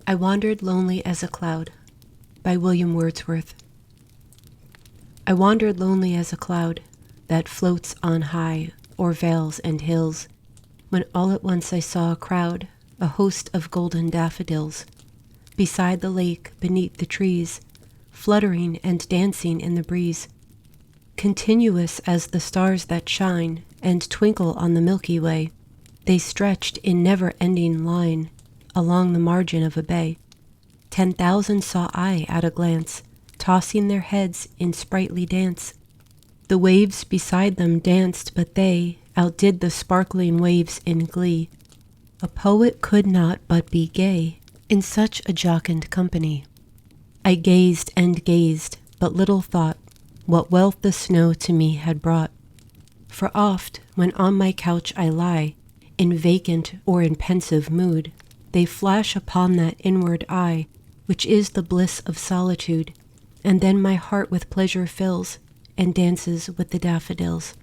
I Wandered Lonely as a Cloud by William Wordsworth. I wandered lonely as a cloud that floats on high o'er vales and hills, when all at once I saw a crowd, a host of golden daffodils, beside the lake, beneath the trees, fluttering and dancing in the breeze. Continuous as the stars that shine and twinkle on the Milky Way, they stretched in never-ending line along the margin of a bay. 10,000 saw I at a glance, tossing their heads in sprightly dance. The waves beside them danced, but they outdid the sparkling waves in glee. A poet could not but be gay in such a jocund company. I gazed and gazed, but little thought what wealth the snow to me had brought. For oft, when on my couch I lie, in vacant or in pensive mood, they flash upon that inward eye, which is the bliss of solitude, and then my heart with pleasure fills, and dances with the daffodils.